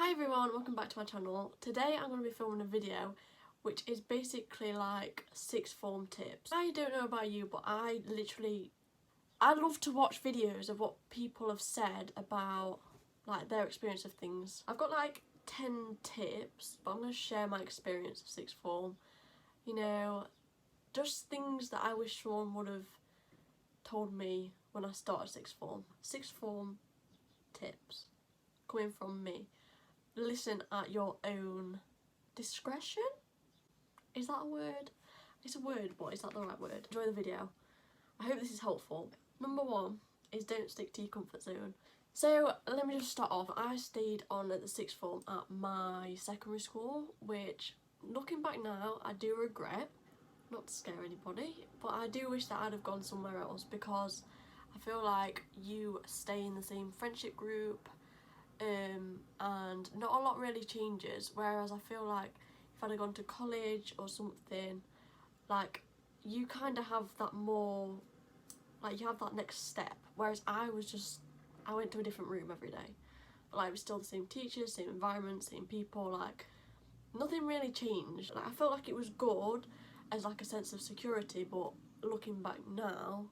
Hi everyone, welcome back to my channel. Today I'm going to be filming a video which is basically like sixth form tips. I don't know about you, but I love to watch videos of what people have said about like their experience of things. I've got like 10 tips, but I'm going to share my experience of sixth form. You know, just things that I wish someone would have told me when I started sixth form. Sixth form tips coming from me. Listen at your own discretion? Is that a word? It's a word, but is that the right word? Enjoy the video. I hope this is helpful. Number one is don't stick to your comfort zone. So let me just start off. I stayed on at the sixth form at my secondary school, which looking back now I do regret, not to scare anybody, but I do wish that I'd have gone somewhere else, because I feel like you stay in the same friendship group, and not a lot really changes, whereas I feel like if I'd have gone to college or something, like you kind of have that more, like you have that next step, whereas I went to a different room every day, but like it was still the same teachers, same environment, same people, like nothing really changed. Like I felt like it was good as like a sense of security, but looking back now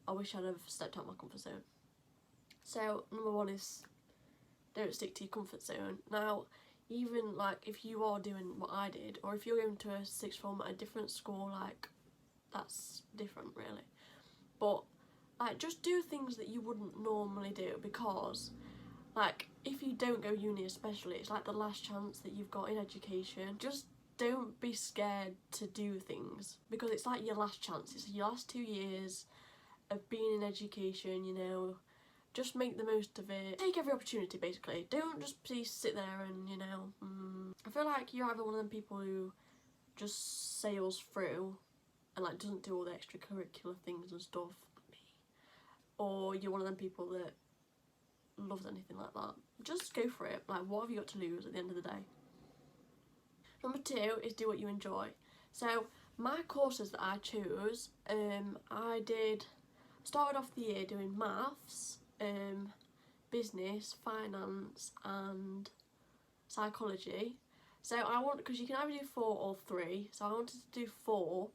I wish I'd have stepped out my comfort zone. So number one is don't stick to your comfort zone. Now, even like if you are doing what I did, or if you're going to a sixth form at a different school, like that's different really. But like just do things that you wouldn't normally do, because like if you don't go uni especially, it's like the last chance that you've got in education. Just don't be scared to do things, because it's like your last chance. It's your last 2 years of being in education, you know. Just make the most of it. Take every opportunity, basically. Don't just please sit there and, you know, I feel like you're either one of them people who just sails through and like doesn't do all the extracurricular things and stuff, like me, or you're one of them people that loves anything like that. Just go for it. Like, what have you got to lose at the end of the day? Number two is do what you enjoy. So my courses that I chose, I started off the year doing maths, business, finance and psychology. So because you can either do 4 or 3, so I wanted to do 4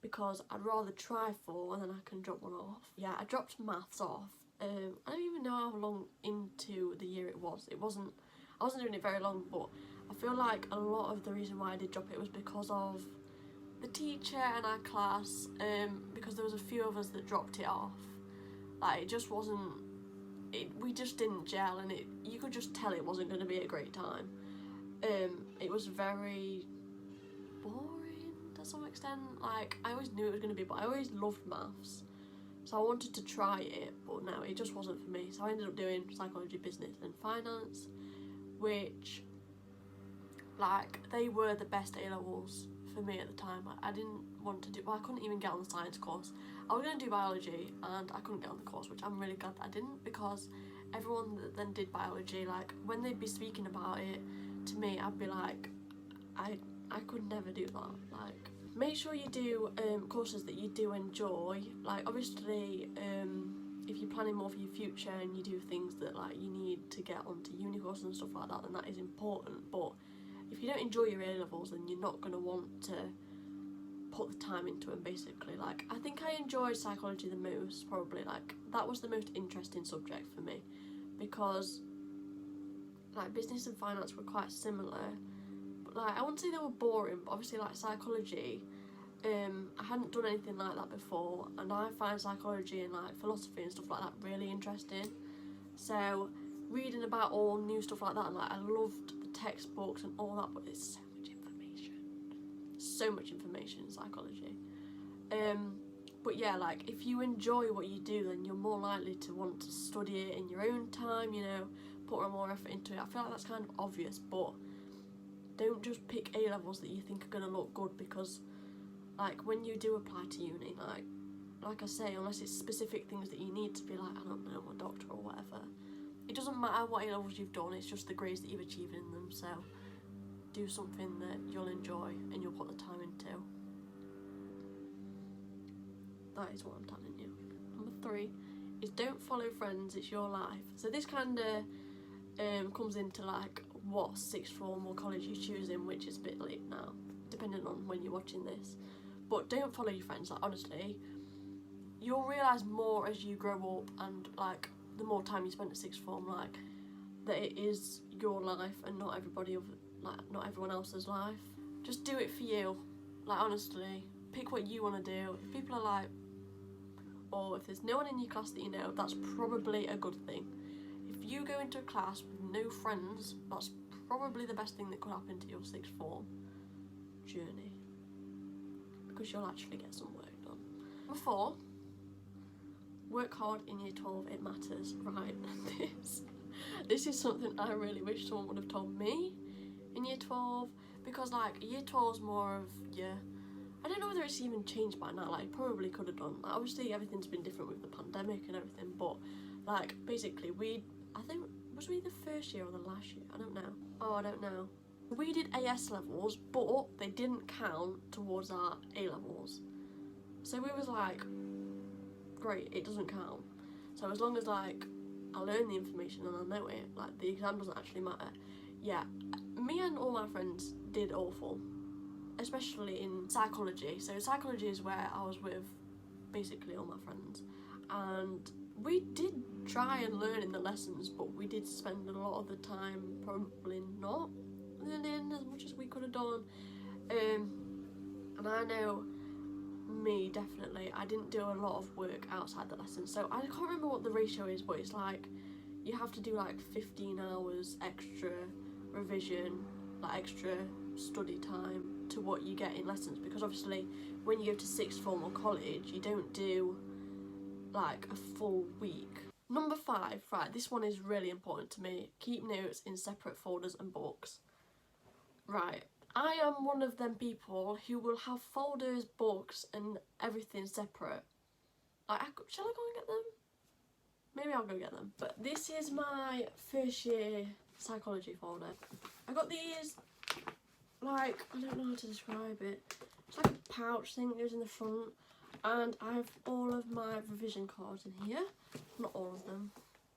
because I'd rather try 4 and then I can drop one off. Yeah, I dropped maths off. I don't even know how long into the year it was. I wasn't doing it very long, but I feel like a lot of the reason why I did drop it was because of the teacher and our class, because there was a few of us that dropped it off. Like, it just wasn't, we just didn't gel, and you could just tell it wasn't going to be a great time. It was very boring to some extent. Like, I always knew it was going to be, but I always loved maths, so I wanted to try it, but no, it just wasn't for me. So I ended up doing psychology, business and finance, which, like, they were the best A-levels for me at the time. I didn't want to do, well, I couldn't even get on the science course. I was going to do biology and I couldn't get on the course, which I'm really glad that I didn't, because everyone that then did biology, like when they'd be speaking about it to me, I'd be like, I could never do that. Like, make sure you do courses that you do enjoy. Like, obviously, if you're planning more for your future and you do things that like you need to get onto uni courses and stuff like that, then that is important. But if you don't enjoy your A-levels, then you're not going to want to put the time into them, basically. Like, I think I enjoyed psychology the most, probably. Like, that was the most interesting subject for me, because like business and finance were quite similar, but like I wouldn't say they were boring, but obviously like psychology, I hadn't done anything like that before, and I find psychology and like philosophy and stuff like that really interesting. So reading about all new stuff like that, and like I loved the textbooks and all that, but it's so much information in psychology. But yeah, like if you enjoy what you do, then you're more likely to want to study it in your own time, you know, put more effort into it. I feel like that's kind of obvious, but don't just pick A-levels that you think are going to look good, because like when you do apply to uni, like I say, unless it's specific things that you need to be like, I don't know, a doctor or whatever, it doesn't matter what A-levels you've done, it's just the grades that you've achieved in them. So do something that you'll enjoy and you'll put the time into. That is what I'm telling you. Number 3 is don't follow friends, it's your life. So this kind of comes into like what sixth form or college you're choosing, which is a bit late now, depending on when you're watching this. But don't follow your friends, like honestly, you'll realise more as you grow up and like the more time you spend at sixth form, like that it is your life and not not everyone else's life. Just do it for you, like honestly, pick what you want to do. If people are like, or if there's no one in your class that you know, that's probably a good thing. If you go into a class with no friends, that's probably the best thing that could happen to your sixth form journey, because you'll actually get some work done. Number 4, work hard in year 12, it matters. Right, this is something I really wish someone would have told me in year 12, because like year 12 is more of your, I don't know whether it's even changed by now, like probably could have done. Like, obviously everything's been different with the pandemic and everything, but like basically I think, was we the first year or the last year? I don't know. Oh, I don't know. We did AS levels, but they didn't count towards our A levels. So we was like, great, it doesn't count. So as long as like I learn the information and I know it, like the exam doesn't actually matter. Yeah, me and all my friends did awful, especially in psychology. So psychology is where I was with basically all my friends, and we did try and learn in the lessons, but we did spend a lot of the time probably not learning as much as we could have done. And I know me, definitely, I didn't do a lot of work outside the lessons, so I can't remember what the ratio is, but it's like you have to do like 15 hours extra revision, like extra study time to what you get in lessons, because obviously when you go to sixth form or college you don't do like a full week. Number 5, right, this one is really important to me. Keep notes in separate folders and books. Right, I am one of them people who will have folders, books and everything separate. Like, shall I go and get them? Maybe I'll go get them. But this is my first year psychology folder. I got these, like, I don't know how to describe it. It's like a pouch thing that goes in the front, and I have all of my revision cards in here. Not all of them,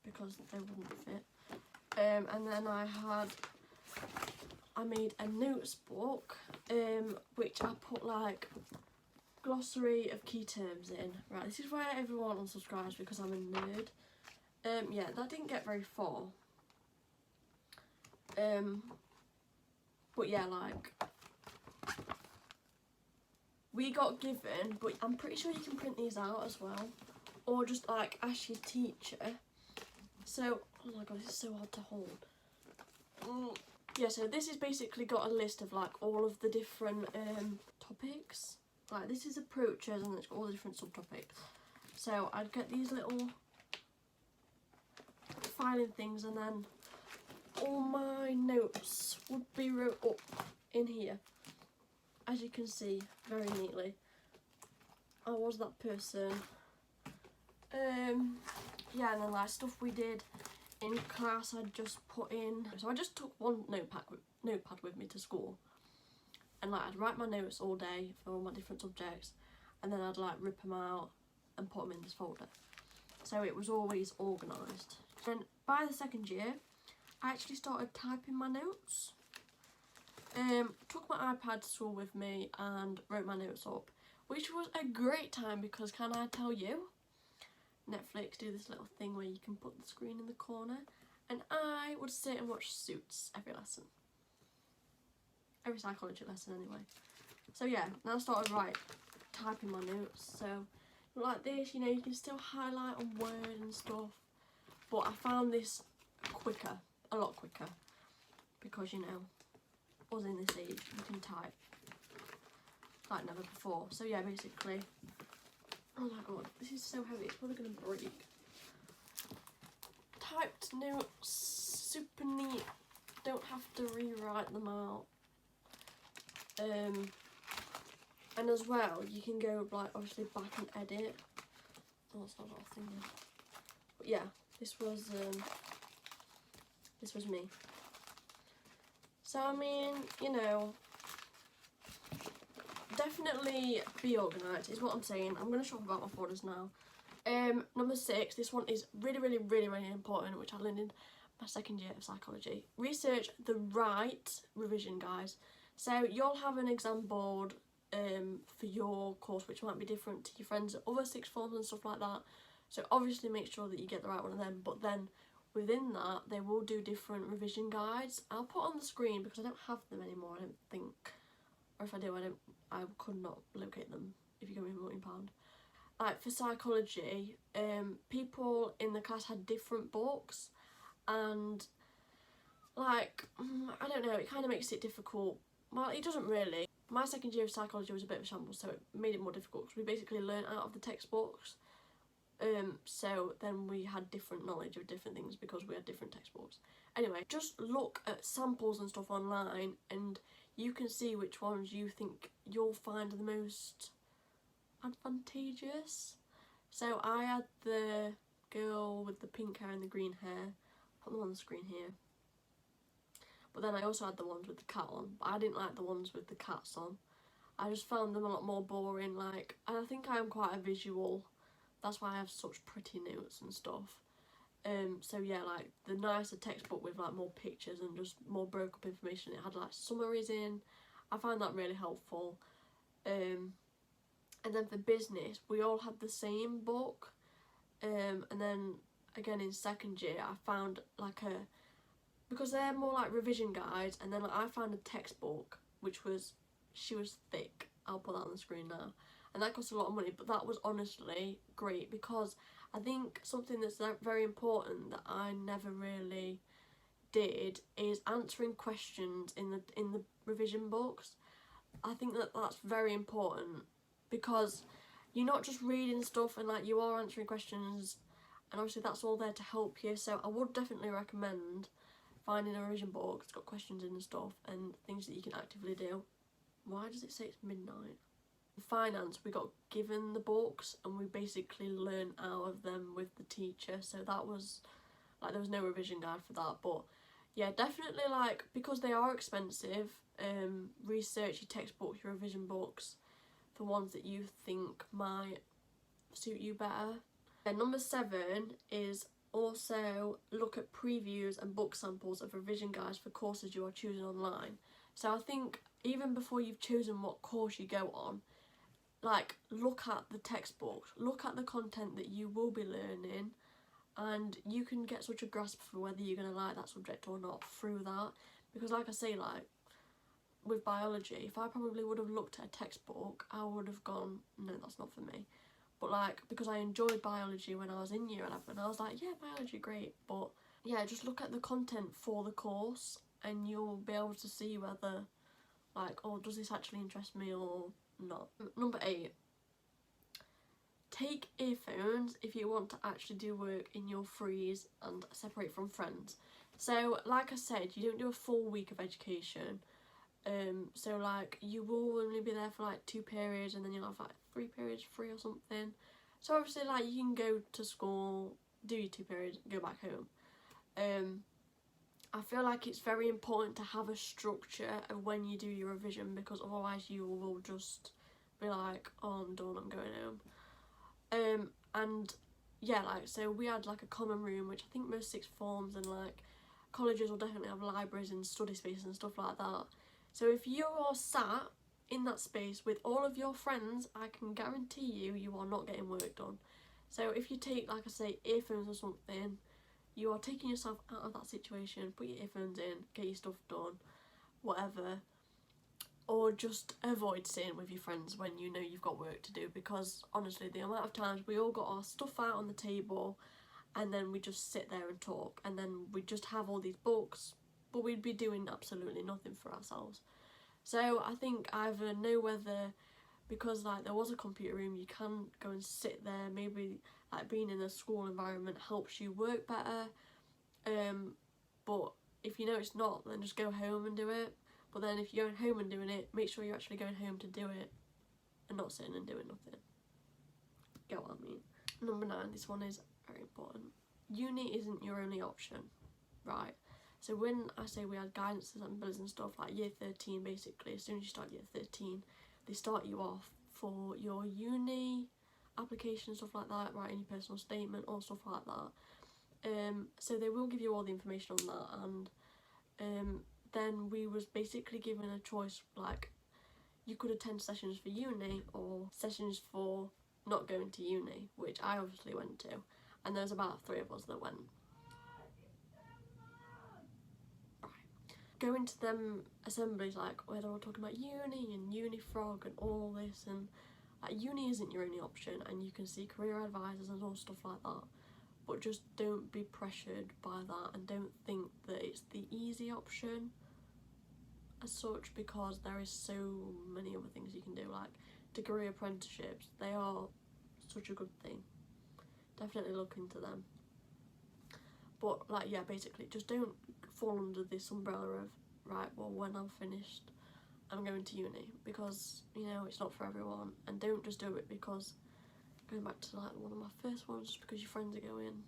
because they wouldn't fit. And then I made a notes book, which I put like glossary of key terms in. Right, this is where everyone unsubscribes because I'm a nerd. Yeah, that didn't get very far. But yeah, like, we got given, but I'm pretty sure you can print these out as well, or just like ask your teacher. So, oh my god, this is so hard to hold. Yeah, so this is basically got a list of like all of the different topics. Like, this is approaches and it's got all the different subtopics. So I'd get these little filing things, and then all my notes would be wrote up in here, as you can see very neatly. I was that person. Yeah, and then like stuff we did in class I'd just put in. So I just took one notepad with me to school, and like I'd write my notes all day for all my different subjects, and then I'd like rip them out and put them in this folder. So it was always organised. Then by the second year I actually started typing my notes. Took my iPad to school with me and wrote my notes up, which was a great time because, can I tell you, Netflix do this little thing where you can put the screen in the corner, and I would sit and watch Suits every lesson. Every psychology lesson anyway. So yeah, now I started typing my notes. So like this, you know, you can still highlight on Word and stuff, but I found this quicker, a lot quicker, because, you know, us in this age, you can type like never before. So yeah, basically, oh my god, this is so heavy, it's probably going to break. Typed notes, super neat, don't have to rewrite them out. And as well, you can go like obviously back and edit. Oh, that's not a lot of things. But yeah, this was me. So I mean, you know, definitely be organised is what I'm saying. I'm going to talk about my folders now. Number 6, this one is really important, which I learned in my second year of psychology. Research the right revision guides. So you'll have an exam board for your course, which might be different to your friends at other sixth forms and stuff like that. So obviously make sure that you get the right one of them, but then within that they will do different revision guides. I'll put on the screen because I don't have them anymore, I don't think, or if I do, I could not locate them if you give me £1 million. Like for psychology, people in the class had different books, and like I don't know, it kind of makes it difficult. Well, it doesn't really. My second year of psychology was a bit of a shambles, so it made it more difficult because we basically learned out of the textbooks. So then we had different knowledge of different things because we had different textbooks. Anyway, just look at samples and stuff online and you can see which ones you think you'll find the most advantageous. So I had the girl with the pink hair and the green hair. Put them on the screen here. But then I also had the ones with the cat on, but I didn't like the ones with the cats on. I just found them a lot more boring, like, and I think I am quite a visual, that's why I have such pretty notes and stuff. So yeah, like the nicer textbook with like more pictures and just more broke up information, it had like summaries in. I find that really helpful. And then for business, we all had the same book. And then again in second year, I found like because they're more like revision guides, and then like, I found a textbook which was, she was thick. I'll put that on the screen now. And that cost a lot of money, but that was honestly great because I think something that's very important that I never really did is answering questions in the revision books. I think that that's very important because you're not just reading stuff and like you are answering questions, and obviously that's all there to help you. So I would definitely recommend finding a revision book. It's got questions in and stuff and things that you can actively do. Why does it say it's midnight? Finance, we got given the books and we basically learned out of them with the teacher, so that was like, there was no revision guide for that. But yeah, definitely, like, because they are expensive, research your textbooks, your revision books for ones that you think might suit you better. And number 7 is also look at previews and book samples of revision guides for courses you are choosing online. So I think even before you've chosen what course you go on, like, look at the textbooks, look at the content that you will be learning, and you can get such a grasp for whether you're going to like that subject or not through that. Because like I say, like with biology, if I probably would have looked at a textbook, I would have gone, no, that's not for me. But like, because I enjoyed biology when I was in year 11, I was like, yeah, biology, great. But yeah, just look at the content for the course and you'll be able to see whether, like, oh, does this actually interest me or not. Number 8, take earphones if you want to actually do work in your frees and separate from friends. So like I said, you don't do a full week of education. So like you will only be there for like 2 periods and then you'll have like 3 periods free or something. So obviously like you can go to school, do your 2 periods, go back home. I feel like it's very important to have a structure of when you do your revision, because otherwise you will just be like, oh, I'm done, I'm going home. And yeah, like, so we had like a common room, which I think most sixth forms and like colleges will definitely have libraries and study spaces and stuff like that. So if you're sat in that space with all of your friends, I can guarantee you are not getting work done. So if you take, like I say, earphones or something, you are taking yourself out of that situation. Put your earphones in, get your stuff done, whatever. Or just avoid sitting with your friends when you know you've got work to do, because honestly, the amount of times we all got our stuff out on the table and then we just sit there and talk, and then we just have all these books, but we'd be doing absolutely nothing for ourselves. So I think either know whether, because like there was a computer room, you can go and sit there, maybe like being in a school environment helps you work better, but if you know it's not, then just go home and do it. But then if you're going home and doing it, make sure you're actually going home to do it and not sitting and doing nothing. Get what I mean. Number 9, this one is very important. Uni isn't your only option, right? So when I say we had guidance assemblies and stuff, like year 13 basically, as soon as you start year 13, they start you off for your uni application, stuff like that, writing your personal statement or stuff like that. So they will give you all the information on that, and then we was basically given a choice, like you could attend sessions for uni or sessions for not going to uni, which I obviously went to, and there's about 3 of us that went. Going to them assemblies, like where they're all talking about uni and uni frog and all this, and like uni isn't your only option, and you can see career advisors and all stuff like that, but just don't be pressured by that, and don't think that it's the easy option as such, because there is so many other things you can do, like degree apprenticeships. They are such a good thing. Definitely look into them. But like, yeah, basically just don't fall under this umbrella of, right, well, when I'm finished I'm going to uni, because you know it's not for everyone. And don't just do it because, going back to like one of my first ones, just because your friends are going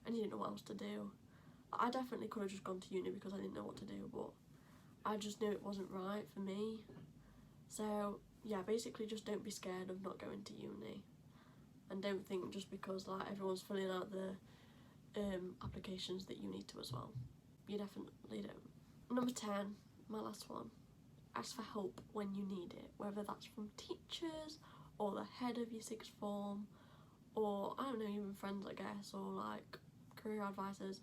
and you didn't know what else to do. I definitely could have just gone to uni because I didn't know what to do, but I just knew it wasn't right for me. So yeah, basically just don't be scared of not going to uni, and don't think just because like everyone's filling out the applications that you need to as well. You definitely don't. Number 10, my last one, ask for help when you need it, whether that's from teachers or the head of your sixth form, or I don't know, even friends I guess, or like career advisors.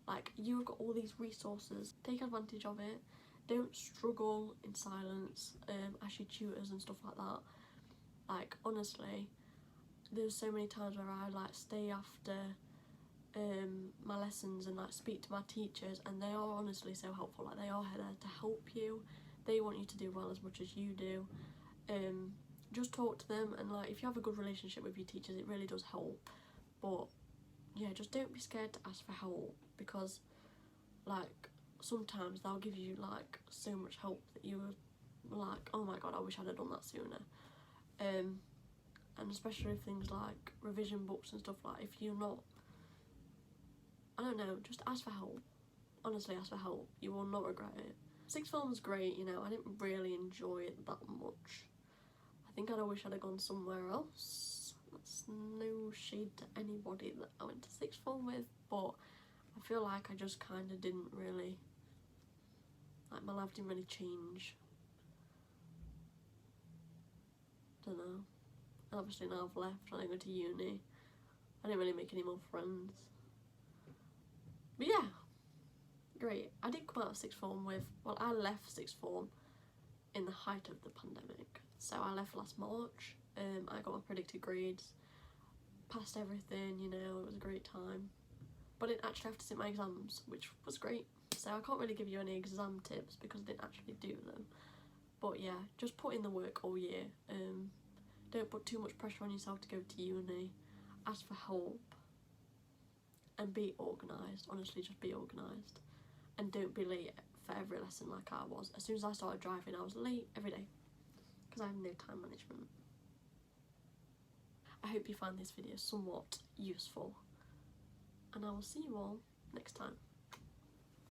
Like, you've got all these resources, take advantage of it. Don't struggle in silence, ask your tutors and stuff like that. Like, honestly, there's so many times where I like stay after my lessons and like speak to my teachers, and they are honestly so helpful. Like, they are there to help you. They want you to do well as much as you do. Just talk to them, and like if you have a good relationship with your teachers, it really does help. But yeah, just don't be scared to ask for help, because like sometimes they'll give you like so much help that you're like, oh my god, I wish I'd have done that sooner. And especially with things like revision books and stuff, like if you're not, I don't know, just ask for help. Honestly, ask for help. You will not regret it. Sixth form was great, you know, I didn't really enjoy it that much. I think I wish I'd have gone somewhere else. That's no shade to anybody that I went to sixth form with, but I feel like I just kind of didn't really, like my life didn't really change. Don't know. And obviously now I've left and I go to uni, I didn't really make any more friends. But yeah, great. I did come out of sixth form with, well, I left sixth form in the height of the pandemic. So I left last March. I got my predicted grades, passed everything, you know, it was a great time. But I didn't actually have to sit my exams, which was great. So I can't really give you any exam tips because I didn't actually do them. But yeah, just put in the work all year. Don't put too much pressure on yourself to go to uni. Ask for help. And be organised. Honestly, just be organised. And don't be late for every lesson like I was. As soon as I started driving, I was late every day because I have no time management. I hope you find this video somewhat useful, and I will see you all next time.